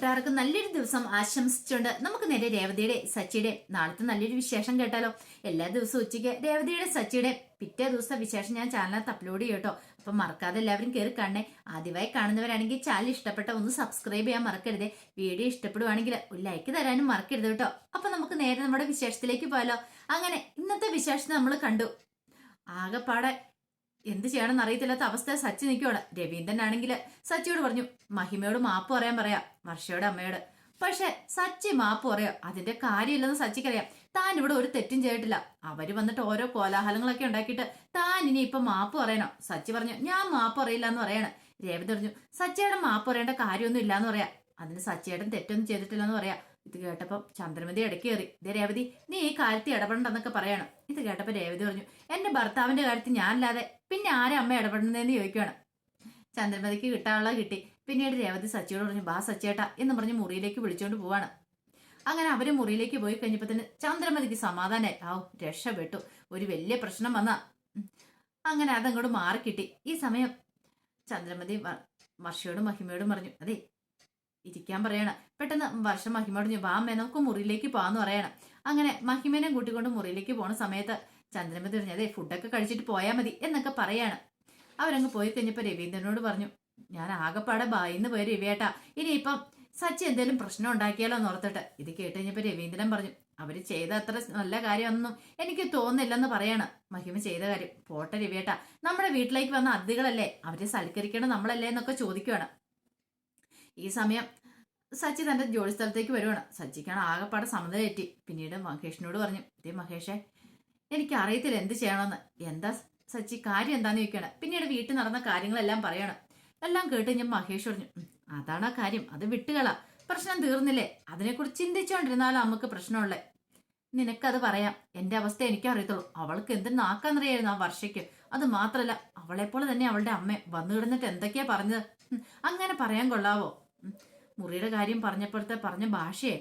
കൂട്ടുകാർക്ക് നല്ലൊരു ദിവസം ആശംസിച്ചുകൊണ്ട് നമുക്ക് നേരെ രേവതിയുടെ സച്ചിയുടെ നാളത്തെ നല്ലൊരു വിശേഷം കേട്ടാലോ. എല്ലാ ദിവസവും ഉച്ചയ്ക്ക് രേവതിയുടെ സച്ചിയുടെ പിറ്റേ ദിവസത്തെ വിശേഷം ഞാൻ ചാനലിനകത്ത് അപ്ലോഡ് ചെയ്യും കേട്ടോ. അപ്പൊ മറക്കാതെ എല്ലാവരും കയറി കാണണേ. ആദ്യമായി കാണുന്നവരാണെങ്കിൽ ചാനൽ ഇഷ്ടപ്പെട്ട ഒന്ന് സബ്സ്ക്രൈബ് ചെയ്യാൻ മറക്കരുതേ. വീഡിയോ ഇഷ്ടപ്പെടുവാണെങ്കിൽ ഒരു ലൈക്ക് തരാനും മറക്കരുത് കേട്ടോ. അപ്പൊ നമുക്ക് നേരെ നമ്മുടെ വിശേഷത്തിലേക്ക് പോയാലോ. അങ്ങനെ ഇന്നത്തെ വിശേഷം നമ്മൾ കണ്ടു. ആകെപ്പാടെ എന്ത് ചെയ്യണമെന്ന് അറിയത്തില്ലാത്ത അവസ്ഥ സച്ചി നിൽക്കുവാണ്. രവീന്ദ്രൻ ആണെങ്കിൽ സച്ചിയോട് പറഞ്ഞു മഹിമയോട് മാപ്പ് പറയാ വർഷയുടെ അമ്മയോട്. പക്ഷെ സച്ചി മാപ്പ് പറയാ അതിന്റെ കാര്യമില്ലെന്ന് സച്ചിക്കറിയാം. താൻ ഇവിടെ ഒരു തെറ്റും ചെയ്തിട്ടില്ല. അവര് വന്നിട്ട് ഓരോ കോലാഹലങ്ങളൊക്കെ ഉണ്ടാക്കിയിട്ട് താൻ ഇനി ഇപ്പൊ മാപ്പ് പറയണോ? സച്ചി പറഞ്ഞു ഞാൻ മാപ്പ് പറയില്ല എന്ന് പറയാണ്. രേവതി പറഞ്ഞു സച്ചിയുടെ മാപ്പ് പറയേണ്ട കാര്യമൊന്നും ഇല്ലാന്ന് പറയാ. അതിന് സച്ചിയേട്ടൻ തെറ്റൊന്നും ചെയ്തിട്ടില്ലെന്ന് പറയാ. ഇത് കേട്ടപ്പോ ചന്ദ്രമതി ഇടയ്ക്ക് കയറി ഇതേ രേവതി നീ ഈ കാര്യത്തിൽ ഇടപെടണ്ടെന്നൊക്കെ പറയണം. ഇത് കേട്ടപ്പോ രേവതി പറഞ്ഞു എന്റെ ഭർത്താവിന്റെ കാര്യത്തിൽ ഞാനല്ലാതെ പിന്നെ ആരെ അമ്മ ഇടപെടുന്നതെന്ന് ചോദിക്കുകയാണ്. ചന്ദ്രമതിക്ക് കിട്ടാനുള്ള കിട്ടി. പിന്നീട് രേവതി സച്ചിയോട് പറഞ്ഞു ബാ സച്ചേട്ടാ എന്ന് പറഞ്ഞ് മുറിയിലേക്ക് വിളിച്ചോണ്ട് പോവാണ്. അങ്ങനെ അവര് മുറിയിലേക്ക് പോയി കഴിഞ്ഞപ്പോ തന്നെ ചന്ദ്രമതിക്ക് സമാധാനായി. രക്ഷപ്പെട്ടു, ഒരു വലിയ പ്രശ്നം വന്നാ. അങ്ങനെ അതങ്ങോട്ട് മാറിക്കിട്ടി. ഈ സമയം ചന്ദ്രമതി വർഷയോടും മഹിമയോടും പറഞ്ഞു അതെ ഇരിക്കാൻ പറയണ. പെട്ടെന്ന് വർഷം മഹിമയോട് വാ അമ്മേ നമുക്ക് മുറിയിലേക്ക് പോവാന്ന് പറയണം. അങ്ങനെ മഹിമേനെ കൂട്ടിക്കൊണ്ട് മുറിയിലേക്ക് പോണ സമയത്ത് ചന്ദ്രമതി പറഞ്ഞു അതെ ഫുഡൊക്കെ കഴിച്ചിട്ട് പോയാൽ മതി എന്നൊക്കെ പറയാണ്. അവരങ്ങ് പോയി കഴിഞ്ഞപ്പോ രവീന്ദ്രനോട് പറഞ്ഞു ഞാൻ ആകെപ്പാടെ ബായിന്ന് പോയി രവിയേട്ടാ, ഇനിയിപ്പം സച്ചി എന്തേലും പ്രശ്നം ഉണ്ടാക്കിയാലോ എന്ന് ഓർത്തിട്ട്. ഇത് കേട്ട് കഴിഞ്ഞപ്പോ രവീന്ദ്രൻ പറഞ്ഞു അവര് ചെയ്ത അത്ര നല്ല കാര്യമൊന്നും എനിക്ക് തോന്നുന്നില്ലെന്ന് പറയാണ്. മഹിമ ചെയ്ത കാര്യം പോട്ടെ രവിയേട്ടാ, നമ്മുടെ വീട്ടിലേക്ക് വന്ന അതിഥികളല്ലേ, അവരെ സൽക്കരിക്കണം നമ്മളല്ലേ എന്നൊക്കെ ചോദിക്കുവാണ്. ഈ സമയം സച്ചി തന്റെ ജോലി സ്ഥലത്തേക്ക് വരുവാണ്. സച്ചിക്കാണ് ആകെപ്പാടെ സമ്മതം തെറ്റി. പിന്നീട് മഹേഷിനോട് പറഞ്ഞു ഇതേ മഹേഷേ എനിക്ക് അറിയത്തില്ല എന്ത് ചെയ്യണമെന്ന്. എന്താ സച്ചി കാര്യം എന്താന്ന് ചോദിക്കുകയാണ്. പിന്നീട് വീട്ടിൽ നടന്ന കാര്യങ്ങളെല്ലാം പറയണം. എല്ലാം കേട്ട് ഞാൻ മഹേഷ് പറഞ്ഞു അതാണ് ആ കാര്യം, അത് വിട്ടുകളാ, പ്രശ്നം തീർന്നില്ലേ, അതിനെക്കുറിച്ച് ചിന്തിച്ചുകൊണ്ടിരുന്നാലും നമുക്ക് പ്രശ്നമുള്ളേ. നിനക്കത് പറയാം, എന്റെ അവസ്ഥ എനിക്കും അറിയത്തുള്ളൂ. അവൾക്ക് എന്ത് നാക്കാന്നറിയായിരുന്നു ആ വർഷയ്ക്ക്. അത് മാത്രല്ല അവളെപ്പോലെ തന്നെ അവളുടെ അമ്മ വന്നു കിടന്നിട്ട് എന്തൊക്കെയാ പറഞ്ഞത്. അങ്ങനെ പറയാൻ കൊള്ളാവോ? മുറിയുടെ കാര്യം പറഞ്ഞപ്പോഴത്തെ പറഞ്ഞ ഭാഷയെ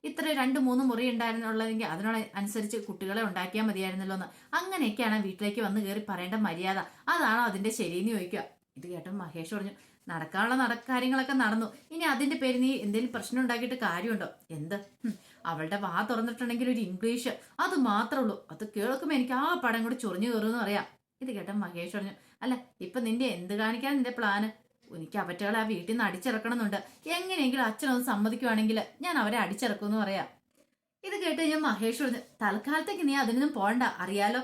ഇത്ര 2-3 മുറി ഉണ്ടായിരുന്നുള്ളതെങ്കിൽ അതിനോട് അനുസരിച്ച് കുട്ടികളെ ഉണ്ടാക്കിയാൽ മതിയായിരുന്നല്ലോ എന്ന്. അങ്ങനെയൊക്കെയാണ് വീട്ടിലേക്ക് വന്ന് കയറി പറയേണ്ട മര്യാദ, അതാണോ അതിന്റെ ശരിയെന്ന് ചോദിക്കുക. ഇത് കേട്ടോ മഹേഷ് പറഞ്ഞു നടക്കാനുള്ള കാര്യങ്ങളൊക്കെ നടന്നു, ഇനി അതിന്റെ പേര് നീ എന്തെങ്കിലും പ്രശ്നം ഉണ്ടാക്കിയിട്ട് കാര്യമുണ്ടോ? എന്ത് അവളുടെ വാ തുറന്നിട്ടുണ്ടെങ്കിൽ ഒരു ഇംഗ്ലീഷ് അത് മാത്രമേ ഉള്ളൂ, അത് കേൾക്കുമ്പോൾ എനിക്ക് ആ പടം കൂടി ചൊറിഞ്ഞു കയറുമെന്ന് പറയാം. ഇത് കേട്ടോ മഹേഷ് പറഞ്ഞു അല്ല ഇപ്പൊ നിന്റെ എന്ത് കാണിക്കാൻ നിന്റെ പ്ലാന്? എനിക്ക് അവറ്റകളെ ആ വീട്ടിൽ നിന്ന് അടിച്ചിറക്കണമെന്നുണ്ട്. എങ്ങനെയെങ്കിലും അച്ഛനൊന്ന് സമ്മതിക്കുവാണെങ്കിൽ ഞാൻ അവരെ അടിച്ചിറക്കുമെന്ന് പറയാം. ഇത് കേട്ട് ഞാൻ മഹേഷ് പറഞ്ഞു തൽക്കാലത്തേക്ക് നീ അതിനൊന്നും പോകണ്ട, അറിയാലോ.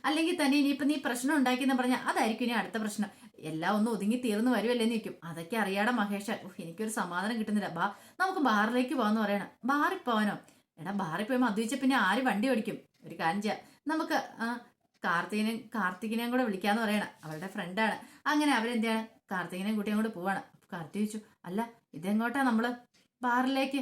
അല്ലെങ്കിൽ തന്നെ ഇനിയിപ്പൊ നീ പ്രശ്നം ഉണ്ടാക്കിയെന്ന് പറഞ്ഞാൽ അതായിരിക്കും ഇനി അടുത്ത പ്രശ്നം. എല്ലാം ഒന്ന് ഒതുങ്ങി തീർന്നു വരുമല്ലേന്ന് നിൽക്കും. അതൊക്കെ അറിയാടാ മഹേഷ്. എനിക്കൊരു സമാധാനം കിട്ടുന്നില്ല. നമുക്ക് ബാറിലേക്ക് പോകാന്ന് പറയണം. ബാറിൽ പോവാനോ? എടാ ബാറിൽ പോയി മദ്യപിച്ച പിന്നെ ആര് വണ്ടി ഓടിക്കും? ഒരു കാര്യം ചെയ്യാം, നമുക്ക് കാർത്തികിനെയും കൂടെ വിളിക്കാന്ന് പറയണം. അവളുടെ ഫ്രണ്ടാണ്. അങ്ങനെ അവരെന്താണ് കാർത്തികിനെയും കുട്ടിയും കൂടെ പോവാണ്. കാർത്തിക് ചോദിച്ചു അല്ല ഇതെങ്ങോട്ടാ നമ്മള്? ബാറിലേക്ക്.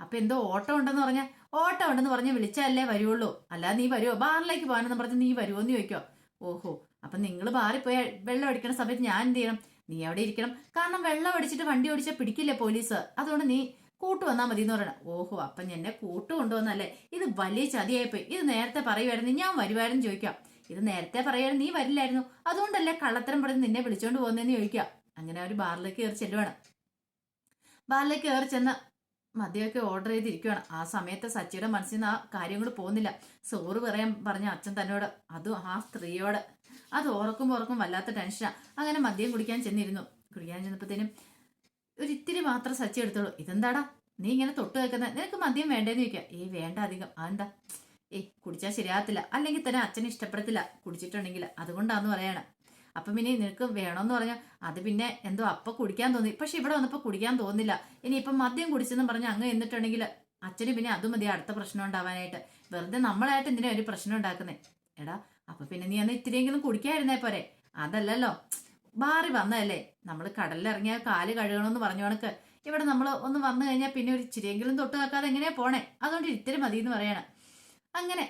അപ്പൊ എന്തോ ഓട്ടം ഉണ്ടെന്ന് പറഞ്ഞ ഓട്ടം ഉണ്ടെന്ന് പറഞ്ഞ് വിളിച്ചാലേ വരുവുള്ളൂ, അല്ലാതെ നീ വരുമോ ബാറിലേക്ക് പോകാനെന്ന് പറഞ്ഞ് നീ വരുമോ എന്ന് ചോദിക്കോ. ഓഹോ അപ്പൊ നിങ്ങൾ ബാറിൽ പോയി വെള്ളം അടിക്കുന്ന സമയത്ത് ഞാൻ എന്ത് ചെയ്യണം? നീ അവിടെ ഇരിക്കണം, കാരണം വെള്ളം അടിച്ചിട്ട് വണ്ടി ഓടിച്ചാൽ പിടിക്കില്ലേ പോലീസ്, അതുകൊണ്ട് നീ കൂട്ടു വന്നാൽ മതി എന്ന് പറയണം. ഓഹോ അപ്പൊ എന്നെ കൂട്ടു കൊണ്ടുവന്നല്ലേ, ഇത് വലിയ ചതിയായിപ്പോയി. ഇത് നേരത്തെ പറയുമായിരുന്നു ഞാൻ വരുമായിരുന്നു ചോദിക്കാം. ഇത് നേരത്തെ പറയായിരുന്നു നീ വരില്ലായിരുന്നു, അതുകൊണ്ടല്ലേ കള്ളത്തരം പറഞ്ഞ് നിന്നെ വിളിച്ചോണ്ട് പോകുന്നതെന്ന് ചോദിക്കാം. അങ്ങനെ അവർ ബാറിലേക്ക് കയറി ചെല്ലുവാണ്. ബാറിലേക്ക് കയറി ചെന്ന് മദ്യമൊക്കെ ഓർഡർ ചെയ്തിരിക്കുകയാണ്. ആ സമയത്ത് സച്ചിയുടെ മനസ്സിൽ നിന്ന് ആ കാര്യങ്ങൾ പോകുന്നില്ല. സോറ് പറയാൻ പറഞ്ഞ അച്ഛൻ തന്നോട്, അതും ആ സ്ത്രീയോട്, അത് ഓർക്കും വല്ലാത്ത ടെൻഷനാ. അങ്ങനെ മദ്യം കുടിക്കാൻ ചെന്നപ്പോഴത്തേനും ഒരിത്തിരി മാത്രം സച്ചി എടുത്തോളൂ. ഇതെന്താടാ നീ ഇങ്ങനെ തൊട്ട് വെക്കുന്നത്, നിനക്ക് മദ്യം വേണ്ടേന്ന് ചോദിക്കാം. വേണ്ട അധികം. അതെന്താ? കുടിച്ചാൽ ശരിയാകത്തില്ല, അല്ലെങ്കിൽ തന്നെ അച്ഛന് ഇഷ്ടപ്പെടത്തില്ല കുടിച്ചിട്ടുണ്ടെങ്കിൽ, അതുകൊണ്ടാന്ന് പറയണം. അപ്പം പിന്നെ നിനക്ക് വേണമെന്ന് പറഞ്ഞാൽ അത് പിന്നെ എന്തോ അപ്പൊ കുടിക്കാൻ തോന്നി, പക്ഷെ ഇവിടെ വന്നപ്പോ കുടിക്കാൻ തോന്നില്ല. ഇനിയിപ്പം മദ്യം കുടിച്ചെന്ന് പറഞ്ഞ് അങ്ങ് എന്നിട്ടുണ്ടെങ്കിൽ അച്ഛന് പിന്നെ അതും മതി അടുത്ത പ്രശ്നം ഉണ്ടാവാനായിട്ട്. വെറുതെ നമ്മളായിട്ട് എന്തിനാ ഒരു പ്രശ്നം ഉണ്ടാക്കുന്നേ? എടാ അപ്പൊ പിന്നെ നീ അന്ന് ഇത്തിരിയെങ്കിലും കുടിക്കാതിരുന്നേ പോരെ. അതല്ലല്ലോ, ബാറി വന്നതല്ലേ, നമ്മൾ കടലിലിറങ്ങിയാൽ കാല് കഴുകണമെന്ന് പറഞ്ഞു കണക്ക് ഇവിടെ നമ്മൾ ഒന്ന് വന്നു കഴിഞ്ഞാൽ പിന്നെ ഒരു ഇച്ചിരിയെങ്കിലും തൊട്ട് വെക്കാതെ എങ്ങനെയാ പോണേ, അതുകൊണ്ട് ഇത്തിരി മതി എന്ന് പറയണം. അങ്ങനെ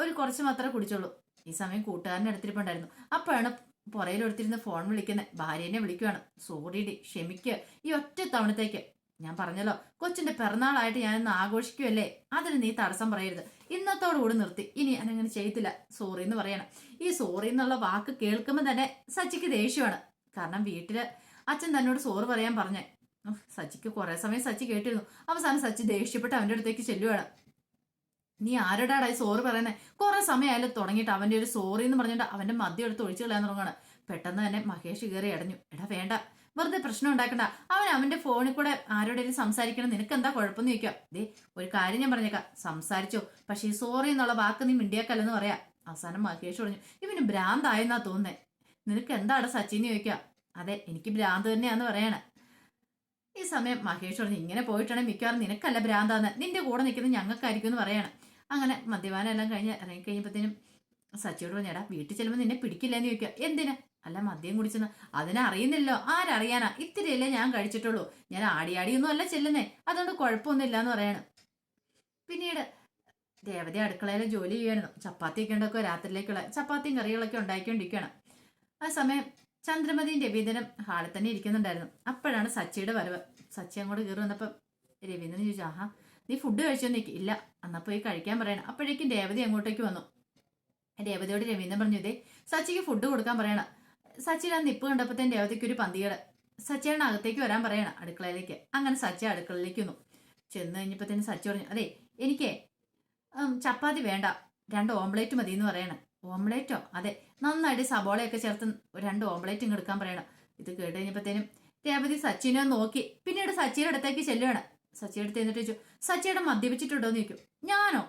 ഒരു കുറച്ച് മാത്രമേ കുടിച്ചുള്ളൂ. ഈ സമയം കൂട്ടുകാരനെ എടുത്തിരിപ്പുണ്ടായിരുന്നു. അപ്പോഴാണ് പുറയിലെടുത്തിരുന്ന് ഫോൺ വിളിക്കുന്നത്. ഭാര്യേനെ വിളിക്കുവാണ്. സോറിഡി ക്ഷമിക്കുക, ഈ ഒറ്റ തവണത്തേക്ക് ഞാൻ പറഞ്ഞല്ലോ കൊച്ചിന്റെ പിറന്നാളായിട്ട് ഞാനിന്ന് ആഘോഷിക്കുമല്ലേ, അതിന് നീ തടസ്സം പറയരുത്. ഇന്നത്തോടുകൂടി നിർത്തി, ഇനി ഞാനങ്ങനെ ചെയ്യത്തില്ല, സോറി എന്ന് പറയണം. ഈ സോറി എന്നുള്ള വാക്ക് കേൾക്കുമ്പോൾ തന്നെ സച്ചിക്ക് ദേഷ്യമാണ്. കാരണം വീട്ടില് അച്ഛൻ തന്നോട് സോറി പറയാൻ പറഞ്ഞേ, സച്ചിക്ക് കുറെ സമയം സച്ചി കേട്ടിരുന്നു. അവസാനം സച്ചി ദേഷ്യപ്പെട്ട് അവന്റെ അടുത്തേക്ക് ചെല്ലുവാണ്. നീ ആരോടാടായി സോറി പറയുന്നത്? കുറെ സമയമായാലും തുടങ്ങിയിട്ട് അവന്റെ ഒരു സോറി എന്ന് പറഞ്ഞിട്ട് അവന്റെ മദ്യം എടുത്ത് ഒഴിച്ചു കളയാൻ തുടങ്ങാണ്. പെട്ടെന്ന് തന്നെ മഹേഷ് കയറി അടഞ്ഞു. എടാ വേണ്ട, വെറുതെ പ്രശ്നം ഉണ്ടാക്കണ്ട. അവന്റെ ഫോണിൽ കൂടെ ആരോടെങ്കിലും സംസാരിക്കണം, നിനക്ക് എന്താ കുഴപ്പമെന്ന് ചോദിക്കാം. ദേ ഒരു കാര്യം ഞാൻ പറഞ്ഞേക്കാം, സംസാരിച്ചോ, പക്ഷെ ഈ സോറി എന്നുള്ള വാക്ക് നീ മിണ്ടിയാക്കല്ലെന്ന് പറയാ. അവസാനം മഹേഷ് പറഞ്ഞു, ഇവന് ഭ്രാന്തായെന്നാ തോന്നുന്നേ, നിനക്ക് എന്താണ് സച്ചിന്ന് ചോദിക്കാം. അതെ എനിക്ക് ഭ്രാന്ത് തന്നെയാന്ന് പറയാണ്. ഈ സമയം മഹേഷ് പറഞ്ഞു, ഇങ്ങനെ പോയിട്ടാണെങ്കിൽ മിക്കവാറും നിനക്കല്ല ഭ്രാന്താന്ന്, നിന്റെ കൂടെ നിൽക്കുന്നത് ഞങ്ങൾക്കായിരിക്കും എന്ന് പറയാണ്. അങ്ങനെ മദ്യപാനം എല്ലാം കഴിഞ്ഞ് ഇറങ്ങിക്കഴിഞ്ഞപ്പോഴത്തേനും സച്ചിയോട് പറഞ്ഞാടാ വീട്ടിൽ ചെല്ലുമ്പോൾ നിന്നെ പിടിക്കില്ലെന്ന് ചോദിക്കുക. എന്തിനാ? അല്ല മദ്യം കുടിച്ചെന്ന്. അതിനറിയുന്നില്ലോ, ആരറിയാനാ, ഇത്തിരിയല്ലേ ഞാൻ കഴിച്ചിട്ടുള്ളൂ, ഞാൻ ആടിയൊന്നും അല്ല ചെല്ലുന്നേ, അതുകൊണ്ട് കുഴപ്പമൊന്നുമില്ല എന്ന് പറയാണ്. പിന്നീട് രേവതി അടുക്കളയിൽ ജോലി ചെയ്യണം. ചപ്പാത്തിയൊക്കെ ഉണ്ടാക്കുക, രാത്രിയിലേക്കുള്ള ചപ്പാത്തിയും കറികളൊക്കെ ഉണ്ടാക്കിക്കൊണ്ടിരിക്കുകയാണ്. ആ സമയം ചന്ദ്രമതിയും രവീന്ദ്രനും ഹാളിൽ തന്നെ ഇരിക്കുന്നുണ്ടായിരുന്നു. അപ്പോഴാണ് സച്ചിയുടെ വരവ്. സച്ചി അങ്ങോട്ട് കയറി വന്നപ്പം രവീന്ദ്രൻ ചോദിച്ചു, ആഹാ നീ ഫുഡ് കഴിച്ചോന്ന് നിൽക്കും. ഇല്ല, എന്നാ പോയി കഴിക്കാൻ പറയണം. അപ്പോഴേക്കും രേവതി അങ്ങോട്ടേക്ക് വന്നു. രേവതിയോട് രവീന്ദ്രൻ പറഞ്ഞു, ഇതേ സച്ചിക്ക് ഫുഡ് കൊടുക്കാൻ പറയണം. സച്ചിയുടെ ആ നിപ്പ് കണ്ടപ്പോഴത്തേന് രേവതിക്ക് ഒരു പന്തികേട്. സച്ചിയുടെ അകത്തേക്ക് വരാൻ പറയണം അടുക്കളയിലേക്ക്. അങ്ങനെ സച്ചി അടുക്കളയിലേക്ക് വന്നു. ചെന്ന് കഴിഞ്ഞപ്പോഴത്തേന് സച്ചി പറഞ്ഞു, അതെ എനിക്ക് ചപ്പാത്തി വേണ്ട, 2 ഓംലേറ്റ് മതി എന്ന് പറയണം. ഓംലേറ്റോ? അതെ, നന്നായിട്ട് സബോളയൊക്കെ ചേർത്ത് 2 ഓംലേറ്റ് ഇങ്ങ് എടുക്കാൻ പറയണം. ഇത് കേട്ട് കഴിഞ്ഞപ്പോഴത്തേനും രേവതി സച്ചിനെ നോക്കി. പിന്നീട് സച്ചിയുടെ അടുത്തേക്ക് ചെല്ലുകയാണ്. സച്ചിയുടെ അടുത്ത് എന്നിട്ട് ചോദിച്ചു, സച്ചിയുടെ മദ്യപിച്ചിട്ടുണ്ടോ എന്ന് ചോദിക്കും. ഞാനോ?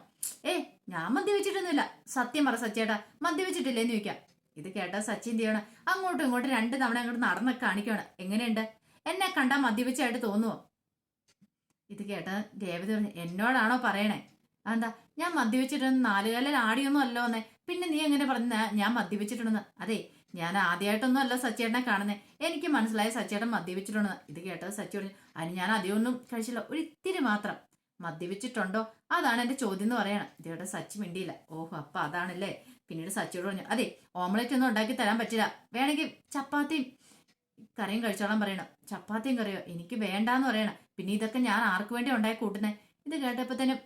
ഞാൻ മദ്യപിച്ചിട്ടൊന്നുമില്ല, സത്യം പറ സച്ചിയേട്ടാ, മദ്യപിച്ചിട്ടില്ലേന്ന് ചോദിക്കാം. ഇത് കേട്ടാ സച്ചി എന്ത് ചെയ്യണം, അങ്ങോട്ടും ഇങ്ങോട്ടും 2 തവണ അങ്ങോട്ട് നടന്നൊക്കെ കാണിക്കുകയാണ്. എങ്ങനെയുണ്ട്, എന്നെ കണ്ടാ മദ്യപിച്ചായിട്ട് തോന്നുവോ? ഇത് കേട്ടാ രേവതി പറഞ്ഞു, എന്നോടാണോ പറയണേ? എന്താ ഞാൻ മദ്യപിച്ചിട്ടൊന്നും 4 കാലിൽ ആടിയൊന്നും അല്ലോ എന്നേ, പിന്നെ നീ എങ്ങനെ പറഞ്ഞ ഞാൻ മദ്യപിച്ചിട്ടുണ്ടെന്ന്? അതെ ഞാൻ ആദ്യമായിട്ടൊന്നും അല്ല സച്ചിയേട്ടനെ കാണുന്നേ, എനിക്ക് മനസ്സിലായ സച്ചിയേട്ടൻ മദ്യപിച്ചിട്ടുണ്ടെന്ന്. ഇത് കേട്ടത് സച്ചി പറഞ്ഞു, അതിന് ഞാൻ അധികമൊന്നും കഴിച്ചില്ല, ഒരു ഇത്തിരി മാത്രം. മദ്യപിച്ചിട്ടുണ്ടോ അതാണ് എന്റെ ചോദ്യം എന്ന് പറയണം. ഇതേടെ സച്ചി മിണ്ടിയില്ല. ഓഹോ അപ്പൊ അതാണല്ലേ. പിന്നീട് സച്ചിയോട് പറഞ്ഞു, അതെ ഓംലെറ്റ് ഒന്നും ഉണ്ടാക്കി തരാൻ പറ്റില്ല, വേണമെങ്കിൽ ചപ്പാത്തിയും കറിയും കഴിച്ചോളാൻ പറയണം. ചപ്പാത്തിയും കറിയോ? എനിക്ക് വേണ്ടാന്ന് പറയണം. പിന്നെ ഇതൊക്കെ ഞാൻ ആർക്ക് വേണ്ടി ഉണ്ടാക്കി കൂട്ടുന്നേ? ഇത് കേട്ടപ്പോഴത്തേനും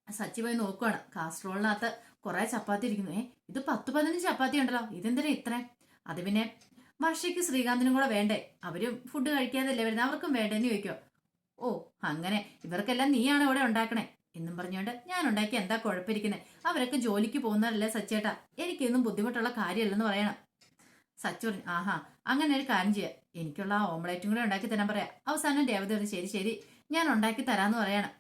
സച്ചി പോയി നോക്കുവാണ്. കാസറോളിനകത്ത് കുറെ ചപ്പാത്തി ഇരിക്കുന്നു. ഇത് 10-15 ചപ്പാത്തി ഉണ്ടല്ലോ, ഇതെന്തിനാ ഇത്രേ? അത് പിന്നെ വർഷയ്ക്ക് ശ്രീകാന്തിനും കൂടെ വേണ്ടേ, അവരും ഫുഡ് കഴിക്കാതല്ലേ വരുന്നത്, അവർക്കും വേണ്ടേന്ന് ചോദിക്കോ. ഓ അങ്ങനെ, ഇവർക്കെല്ലാം നീയാണ് ഇവിടെ ഉണ്ടാക്കണേ എന്നും പറഞ്ഞുകൊണ്ട് ഞാൻ ഉണ്ടാക്കി എന്താ കുഴപ്പമിരിക്കുന്നത്, അവരൊക്കെ ജോലിക്ക് പോകുന്നവരല്ലേ സച്ചേട്ടാ, എനിക്കൊന്നും ബുദ്ധിമുട്ടുള്ള കാര്യമല്ലെന്ന് പറയണം. സച്ചു പറഞ്ഞു, ആഹാ അങ്ങനെ ഒരു കാര്യം ചെയ്യാം, എനിക്കുള്ള ആ ഓംലേറ്റും കൂടെ ഉണ്ടാക്കി തരാൻ പറയാം. അവസാനം രേവതി പറഞ്ഞു, ശരി ശരി ഞാൻ ഉണ്ടാക്കി തരാന്ന് പറയണം.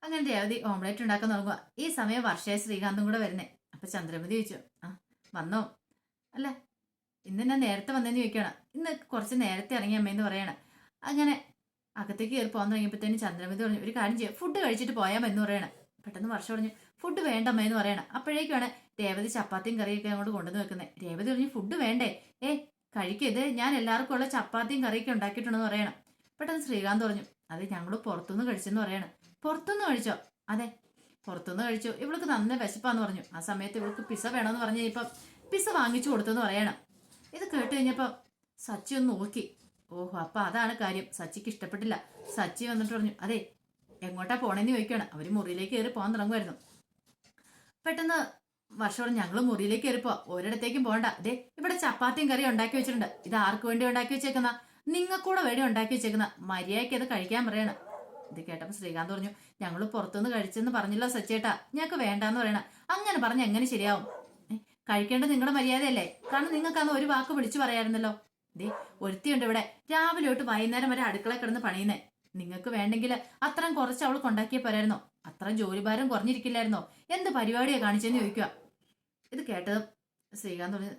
അങ്ങനെ രേവതി ഓംലേറ്റ് ഉണ്ടാക്കാൻ തുടങ്ങുക. ഈ സമയം വർഷയെ ശ്രീകാന്തും കൂടെ വരുന്നേ. അപ്പൊ ചന്ദ്രമതി ചോദിച്ചു, ആ വന്നോ? അല്ല ഇന്ന് ഞാൻ നേരത്തെ വന്നേന്ന് ചോദിക്കണം. ഇന്ന് കുറച്ച് നേരത്തെ ഇറങ്ങി അമ്മയെന്ന് പറയണം. അങ്ങനെ അകത്തേക്ക് കയറി പോകാൻ തുടങ്ങിയപ്പോഴത്തേനും ചന്ദ്രമതി പറഞ്ഞു, ഒരു കാര്യം ചെയ്യാം, ഫുഡ് കഴിച്ചിട്ട് പോയാൽ എന്ന് പറയണം. പെട്ടെന്ന് വർഷം പറഞ്ഞു, ഫുഡ് വേണ്ട അമ്മയെന്ന് പറയണം. അപ്പോഴേക്കാണ് രേവതി ചപ്പാത്തിയും കറിയൊക്കെ അങ്ങോട്ട് കൊണ്ടുവന്ന് വെക്കുന്നത്. രേവതി പറഞ്ഞു, ഫുഡ് വേണ്ടേ? കഴിക്കരുത്, ഞാൻ എല്ലാവർക്കും ഉള്ള ചപ്പാത്തിയും കറിയൊക്കെ ഉണ്ടാക്കിയിട്ടുണ്ടെന്ന് പറയണം. പെട്ടെന്ന് ശ്രീകാന്ത് പറഞ്ഞു, അത് ഞങ്ങൾ പുറത്തുനിന്ന് കഴിച്ചെന്ന് പറയണം. പുറത്തുനിന്ന് കഴിച്ചോ? അതെ പുറത്തുനിന്ന് കഴിച്ചു, ഇവൾക്ക് നന്ന വിശപ്പാന്ന് പറഞ്ഞു. ആ സമയത്ത് ഇവൾക്ക് പിസ വേണമെന്ന് പറഞ്ഞു കഴിഞ്ഞപ്പം പിസ വാങ്ങിച്ചു കൊടുത്തെന്ന് പറയണം. ഇത് കേട്ട് കഴിഞ്ഞപ്പം സച്ചി ഒന്ന് നോക്കി. ഓഹോ അപ്പൊ അതാണ് കാര്യം, സച്ചിക്ക് ഇഷ്ടപ്പെട്ടില്ല. സച്ചി വന്നിട്ട് പറഞ്ഞു, അതെ എങ്ങോട്ടാ പോണേന്ന് ചോദിക്കുകയാണ്. അവര് മുറിയിലേക്ക് കയറി പോകാൻ തുടങ്ങുമായിരുന്നു. പെട്ടെന്ന് വർഷം പറഞ്ഞു, ഞങ്ങൾ മുറിയിലേക്ക് കയറിപ്പോ, ഒരിടത്തേക്കും പോകണ്ട, അതെ ഇവിടെ ചപ്പാത്തിയും കറിയും ഉണ്ടാക്കി വെച്ചിട്ടുണ്ട്, ഇത് ആർക്ക് വേണ്ടി ഉണ്ടാക്കി വെച്ചേക്കുന്ന? നിങ്ങൾക്കൂടെ വേണ്ടി ഉണ്ടാക്കി വെച്ചേക്കുന്ന, മര്യാദയ്ക്ക് അത് കഴിക്കാൻ പറയണം. ഇത് കേട്ടപ്പോൾ ശ്രീകാന്ത് പറഞ്ഞു, ഞങ്ങൾ പുറത്തുനിന്ന് കഴിച്ചെന്ന് പറഞ്ഞല്ലോ സച്ചേട്ടാ, ഞങ്ങൾക്ക് വേണ്ടാന്ന് പറയണം. അങ്ങനെ പറഞ്ഞ് എങ്ങനെ ശരിയാവും? കഴിക്കേണ്ടത് നിങ്ങളുടെ മര്യാദയല്ലേ, കാരണം നിങ്ങൾക്കന്ന് ഒരു വാക്ക് വിളിച്ചു പറയാറുന്നല്ലോ. ദേ ഒരുത്തിയുണ്ട് ഇവിടെ, രാവിലെ തൊട്ട് വൈകുന്നേരം വരെ അടുക്കള കിടന്ന് പണിയുന്നേ. നിങ്ങൾക്ക് വേണ്ടെങ്കിൽ അത്രയും കുറച്ച് അവൾ കൊണ്ടാക്കിയേ പോരായിരുന്നോ? അത്രയും ജോലിഭാരം കുറഞ്ഞിരിക്കില്ലായിരുന്നോ? എന്ത് പരിപാടിയാ കാണിച്ചെന്ന് ചോദിക്കുക. ഇത് കേട്ടതും ശ്രീകാന്ത് പറഞ്ഞു,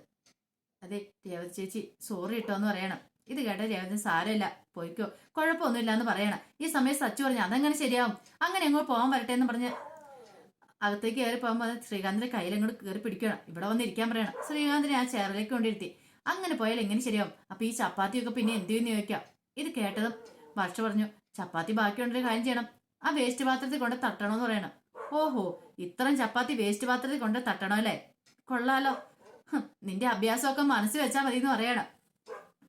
അതെ രേവതി ചേച്ചി സോറി ഇട്ടോന്ന് പറയണം. ഇത് കേട്ട രേവതി സാരമില്ല പോയിക്കോ, കുഴപ്പമൊന്നുമില്ല എന്ന് പറയണം. ഈ സമയം സച്ചു പറഞ്ഞു, അതെങ്ങനെ ശരിയാവും, അങ്ങനെ എങ്ങോട്ട് പോകാൻ വരട്ടെ എന്ന് പറഞ്ഞ് അകത്തേക്ക് കയറി പോകുമ്പോൾ ശ്രീകാന്തിന്റെ കയ്യിലെങ്ങോട്ട് കയറി പിടിക്കണം. ഇവിടെ വന്ന് ഇരിക്കാൻ പറയണം. ശ്രീകാന്തിനെ ആ ചെയറിലേക്ക് കൊണ്ടിരുത്തി. അങ്ങനെ പോയാൽ എങ്ങനെ ശരിയാവും? അപ്പൊ ഈ ചപ്പാത്തിയൊക്കെ പിന്നെ എന്ത് ചെയ്യുന്ന ചോദിക്കാം. ഇത് കേട്ടതും വർഷ പറഞ്ഞു, ചപ്പാത്തി ബാക്കിയുണ്ടൊരു കാര്യം ചെയ്യണം, ആ വേസ്റ്റ് പാത്രത്തിൽ കൊണ്ട് തട്ടണമെന്ന് പറയണം. ഓഹോ ഇത്രയും ചപ്പാത്തി വേസ്റ്റ് പാത്രത്തിൽ കൊണ്ട് തട്ടണോ അല്ലേ, കൊള്ളാലോ, നിന്റെ അഭ്യാസമൊക്കെ മനസ്സിൽ വെച്ചാൽ മതി എന്ന് പറയണം.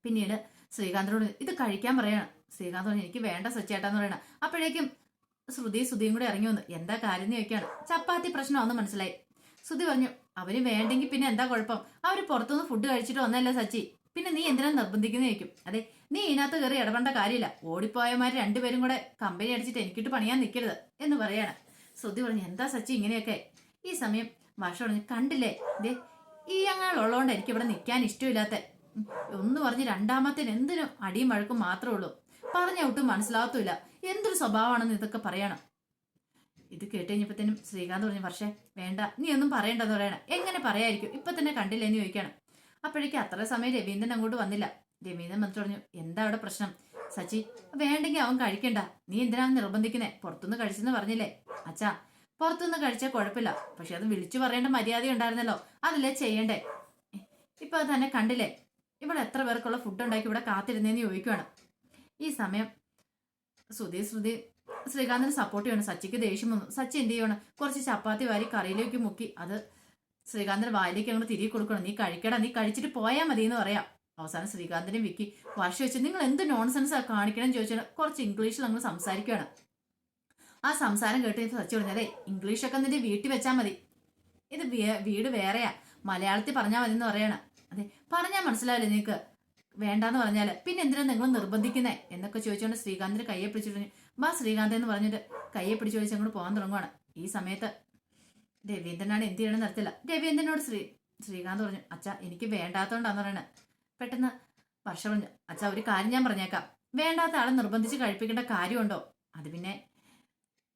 പിന്നീട് ശ്രീകാന്തിനോട് ഇത് കഴിക്കാൻ പറയണം. ശ്രീകാന്ത് പറഞ്ഞു, എനിക്ക് വേണ്ട സച്ചേട്ടാന്ന് പറയണം. അപ്പോഴേക്കും ശ്രുതിയും കൂടെ ഇറങ്ങി വന്നു. എന്താ കാര്യം എന്ന് ചോദിക്കുകയാണ്. ചപ്പാത്തി പ്രശ്നമാണെന്ന് മനസ്സിലായി. ശ്രുതി പറഞ്ഞു, അവര് വേണ്ടെങ്കിൽ പിന്നെ എന്താ കുഴപ്പം, അവര് പുറത്തുനിന്ന് ഫുഡ് കഴിച്ചിട്ട് വന്നല്ലേ സച്ചി, പിന്നെ നീ എന്തിനാ നിർബന്ധിക്കുന്ന ചോദിക്കും. അതെ, നീ ഇതിനകത്ത് കയറി ഇടപെടേണ്ട കാര്യമില്ല. ഓടിപ്പോയമാര് രണ്ടുപേരും കൂടെ കമ്പനി അടിച്ചിട്ട് എനിക്കിട്ട് പണിയാൻ നിൽക്കരുത് എന്ന് പറയാണ്. ശ്രുതി പറഞ്ഞു, എന്താ സച്ചി ഇങ്ങനെയൊക്കെ? ഈ സമയം ഭാഷ പറഞ്ഞു, കണ്ടില്ലേ ദേ ഈ ഞങ്ങളുള്ളതുകൊണ്ട് എനിക്ക് ഇവിടെ നിൽക്കാൻ ഇഷ്ടമില്ലാത്ത ഒന്ന് പറഞ്ഞ് രണ്ടാമത്തേന് എന്തിനും അടിയും വഴക്കും മാത്രമേ ഉള്ളൂ. പറഞ്ഞ ഒട്ടും മനസ്സിലാകത്തുമില്ല. എന്തൊരു സ്വഭാവമാണെന്ന് ഇതൊക്കെ പറയണം. ഇത് കേട്ട് കഴിഞ്ഞപ്പോഴത്തേനും ശ്രീകാന്ത് പറഞ്ഞു, പക്ഷേ വേണ്ട, നീ ഒന്നും പറയണ്ടെന്ന് പറയണം. എങ്ങനെ പറയായിരിക്കും, ഇപ്പൊ തന്നെ കണ്ടില്ലേ എന്ന് ചോദിക്കണം. അപ്പോഴേക്കും അത്ര സമയം രവീന്ദ്രൻ അങ്ങോട്ട് വന്നില്ല. രവീന്ദ്രൻ വന്നിട്ട് പറഞ്ഞു, എന്താ അവിടെ പ്രശ്നം? സച്ചി, വേണ്ടെങ്കിൽ അവൻ കഴിക്കണ്ട, നീ എന്തിനാണ് നിർബന്ധിക്കുന്നേ? പുറത്തുനിന്ന് കഴിച്ചെന്ന് പറഞ്ഞില്ലേ? അച്ഛാ, പുറത്തുനിന്ന് കഴിച്ചാൽ കുഴപ്പമില്ല, പക്ഷെ അത് വിളിച്ചു പറയേണ്ട മര്യാദ ഉണ്ടായിരുന്നല്ലോ, അതല്ലേ ചെയ്യണ്ടേ? ഇപ്പൊ തന്നെ കണ്ടില്ലേ ഇവിടെ എത്ര പേർക്കുള്ള ഫുഡ് ഉണ്ടാക്കി ഇവിടെ കാത്തിരുന്നേന്ന് ചോദിക്കുവാണ്. ഈ സമയം ശ്രുതി ശ്രീകാന്തിന് സപ്പോർട്ട് ചെയ്യണം. സച്ചിക്ക് ദേഷ്യം വന്നു. സച്ചി എന്ത് ചെയ്യണം, കുറച്ച് ചപ്പാത്തി വാരി കറിയിലേക്ക് മുക്കി അത് ശ്രീകാന്തിന്റെ വായിലേക്ക് അങ്ങോട്ട് തിരികെ കൊടുക്കണം. നീ കഴിക്കടാ, നീ കഴിച്ചിട്ട് പോയാൽ മതി എന്ന് പറയാം. അവസാനം ശ്രീകാന്തിനെ വിക്കി വാശി വെച്ച്, നിങ്ങൾ എന്ത് നോൺസെൻസ് കാണിക്കണം ചോദിച്ചാൽ കുറച്ച് ഇംഗ്ലീഷിൽ അങ്ങ് സംസാരിക്കുകയാണ്. ആ സംസാരം കേട്ട് സച്ചി പറഞ്ഞു, അതെ ഇംഗ്ലീഷൊക്കെ നിന്റെ വീട്ടിൽ വെച്ചാൽ മതി, ഇത് വീട് വേറെയാ, മലയാളത്തിൽ പറഞ്ഞാൽ മതി എന്ന് പറയണം. അതെ, പറഞ്ഞാൽ മനസ്സിലാവില്ലേ നിനക്ക്? വേണ്ടാന്ന് പറഞ്ഞാല് പിന്നെ എന്തിനാ നിങ്ങൾ നിർബന്ധിക്കുന്നേ എന്നൊക്കെ ചോദിച്ചുകൊണ്ട് ശ്രീകാന്തിന്റെ കയ്യെ പിടിച്ചിട്ട് ബാ ശ്രീകാന്ത് എന്ന് പറഞ്ഞിട്ട് കയ്യെ പിടിച്ചു ചോദിച്ച് അങ്ങോട്ട് പോകാൻ തുടങ്ങുവാണ്. ഈ സമയത്ത് രവീന്ദ്രനാണ് എന്ത് ചെയ്യണമെന്ന് അറിയത്തില്ല. രവീന്ദ്രനോട് ശ്രീകാന്ത് പറഞ്ഞു, അച്ഛാ എനിക്ക് വേണ്ടാത്തോണ്ടാന്ന് പറയണേ. പെട്ടെന്ന് വർഷ പറഞ്ഞു, അച്ഛാ ഒരു കാര്യം ഞാൻ പറഞ്ഞേക്കാം, വേണ്ടാത്ത ആളെ നിർബന്ധിച്ച് കഴിപ്പിക്കേണ്ട കാര്യമുണ്ടോ? അത് പിന്നെ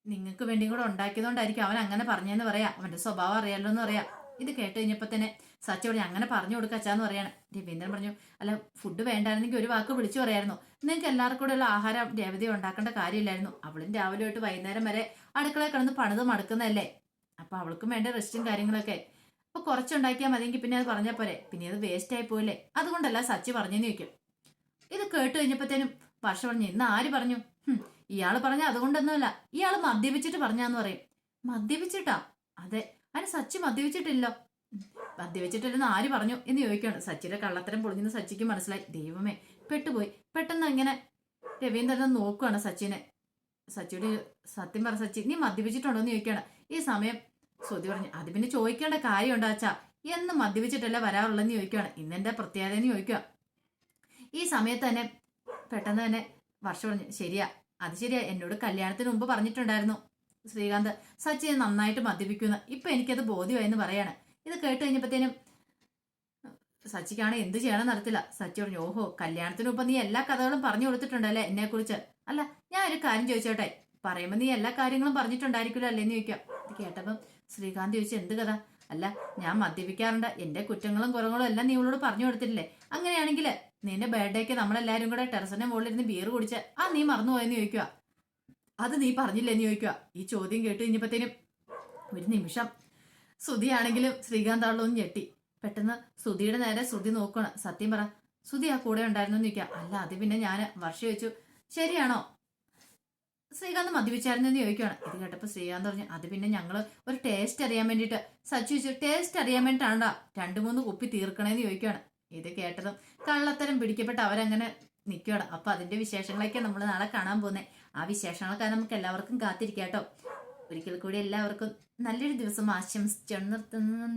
നിങ്ങൾക്ക് വേണ്ടിയും കൂടെ ഉണ്ടാക്കിയതുകൊണ്ടായിരിക്കും അവൻ അങ്ങനെ പറഞ്ഞെന്ന് പറയാം, അവന്റെ സ്വഭാവം അറിയാലോ എന്ന് പറയാം. ഇത് കേട്ട് കഴിഞ്ഞപ്പോ തന്നെ സച്ചി പറഞ്ഞു, അങ്ങനെ പറഞ്ഞു കൊടുക്ക അച്ഛാന്ന് പറയാണ്. രവീന്ദ്രൻ പറഞ്ഞു, അല്ല ഫുഡ് വേണ്ടായിരുന്നെങ്കിൽ ഒരു വാക്ക് വിളിച്ചു പറയായിരുന്നു, നിങ്ങൾക്ക് എല്ലാവർക്കും കൂടെ ഉള്ള ആഹാരം രേവതി ഉണ്ടാക്കേണ്ട കാര്യമില്ലായിരുന്നു. അവളും രാവിലെ തൊട്ട് വൈകുന്നേരം വരെ അടുക്കളയിൽ കിടന്ന് പണിത് മടുക്കുന്നതല്ലേ, അപ്പൊ അവൾക്കും വേണ്ട റെസ്റ്റും കാര്യങ്ങളൊക്കെ. അപ്പൊ കുറച്ചുണ്ടാക്കിയാൽ മതിയെങ്കിൽ പിന്നെ അത് പറഞ്ഞാൽ പോരെ, പിന്നെ അത് വേസ്റ്റ് ആയി പോയില്ലേ, അതുകൊണ്ടല്ല സച്ചി പറഞ്ഞെന്ന് ചോദിക്കും. ഇത് കേട്ട് കഴിഞ്ഞപ്പോഴത്തേനും വർഷ പറഞ്ഞു, ഇന്ന് ആര് പറഞ്ഞു? ഇയാള് പറഞ്ഞ അതുകൊണ്ടൊന്നുമല്ല, ഇയാള് മദ്യപിച്ചിട്ട് പറഞ്ഞാന്ന് പറയും. മദ്യപിച്ചിട്ടാ? അതെ, അതിന് സച്ചി മദ്യപിച്ചിട്ടില്ലോ. മദ്യപിച്ചിട്ടില്ലെന്ന് ആര് പറഞ്ഞു എന്ന് ചോദിക്കുകയാണ്. സച്ചിയുടെ കള്ളത്തരം പൊളിഞ്ഞെന്ന് സച്ചിക്ക് മനസ്സിലായി. ദൈവമേ, പെട്ടുപോയി. പെട്ടെന്ന് ഇങ്ങനെ രവീന്ദ്രൻ നോക്കുകയാണ് സച്ചിനെ. സച്ചിയുടെ സത്യം പറ സച്ചി, നീ മദ്യപിച്ചിട്ടുണ്ടോ എന്ന് ചോദിക്കുകയാണ്. ഈ സമയം ശ്രുതി പറഞ്ഞു, അത് പിന്നെ ചോദിക്കേണ്ട കാര്യമുണ്ടോ അച്ഛാ, എന്ന് മദ്യപിച്ചിട്ടല്ല വരാറുള്ളതെന്ന് ചോദിക്കുകയാണ്. ഇന്നെന്റെ പ്രത്യേകത എന്ന് ചോദിക്കുക. ഈ സമയത്ത് തന്നെ പെട്ടെന്ന് തന്നെ വർഷ പറഞ്ഞു, ശരിയാ, അത് ശരിയാ, എന്നോട് കല്യാണത്തിന് മുമ്പ് പറഞ്ഞിട്ടുണ്ടായിരുന്നു ശ്രീകാന്ത് സച്ചി നന്നായിട്ട് മദ്യപിക്കുന്നു, ഇപ്പൊ എനിക്കത് ബോധ്യമായെന്ന് പറയാണ്. ഇത് കേട്ട് കഴിഞ്ഞപ്പോഴത്തേനും സച്ചിക്കാണ് എന്ത് ചെയ്യണം നടത്തില്ല. സച്ചി പറഞ്ഞു, ഓഹോ കല്യാണത്തിന് മുമ്പ് നീ എല്ലാ കഥകളും പറഞ്ഞു കൊടുത്തിട്ടുണ്ടല്ലേ എന്നെ കുറിച്ച്? അല്ല, ഞാൻ ഒരു കാര്യം ചോദിച്ചോട്ടെ, പറയുമ്പോ നീ എല്ലാ കാര്യങ്ങളും പറഞ്ഞിട്ടുണ്ടായിരിക്കുമല്ലോ അല്ലേന്ന് ചോദിക്കാം. ഇത് കേട്ടപ്പം ശ്രീകാന്ത് ചോദിച്ചു, എന്ത് കഥ? അല്ല, ഞാൻ മദ്യപിക്കാറുണ്ട്, എന്റെ കുറ്റങ്ങളും കുറവുകളും എല്ലാം നീ ഇവളോട് പറഞ്ഞു കൊടുത്തിട്ടില്ലേ? അങ്ങനെയാണെങ്കിൽ നിന്റെ ബർത്ത്ഡേക്ക് നമ്മളെല്ലാരും കൂടെ ടെറസിന്റെ മുകളിലിരുന്ന് ബിയർ കുടിച്ച് നീ മറന്നുപോയെന്ന് ചോദിക്കുക. അത് നീ പറഞ്ഞില്ലെന്ന് ചോദിക്കുക. ഈ ചോദ്യം കേട്ട് കഴിഞ്ഞപ്പോഴത്തേനും ഒരു നിമിഷം ശ്രുതിയാണെങ്കിലും ശ്രീകാന്ത് ആളൊന്നും ഞെട്ടി. പെട്ടെന്ന് ശ്രുതിയുടെ നേരെ ശ്രുതി നോക്കണം. സത്യം പറ, ശ്രുതി ആ കൂടെ ഉണ്ടായിരുന്നു എന്ന് ചോദിക്കുക. അല്ല, അത് പിന്നെ ഞാൻ വർഷ ചോദിച്ചു, ശരിയാണോ ശ്രീകാന്ത് മദ്യപിച്ചായിരുന്നെന്ന് ചോദിക്കുകയാണ്. ഇത് കേട്ടപ്പോൾ ശ്രീകാന്ത് പറഞ്ഞു, അത് പിന്നെ ഞങ്ങള് ഒരു ടേസ്റ്റ് അറിയാൻ വേണ്ടിയിട്ട്. സച്ചു ചോദിച്ചു, ടേസ്റ്റ് അറിയാൻ വേണ്ടിയിട്ടാണ്ടാ 2-3 കുപ്പി തീർക്കണേന്ന് ചോദിക്കുകയാണ്. ഇത് കേട്ടതും കള്ളത്തരം പിടിക്കപ്പെട്ട് അവരങ്ങനെ നിൽക്കുകയാണ്. അപ്പൊ അതിന്റെ വിശേഷങ്ങളൊക്കെ നമ്മൾ നാളെ കാണാൻ പോകുന്നത്. ആ വിശേഷങ്ങളൊക്കെ നമുക്ക് എല്ലാവർക്കും കാത്തിരിക്കാം കേട്ടോ. ഒരിക്കൽ കൂടി എല്ലാവർക്കും നല്ലൊരു ദിവസം ആശംസിച്ചു നിർത്തുന്നു.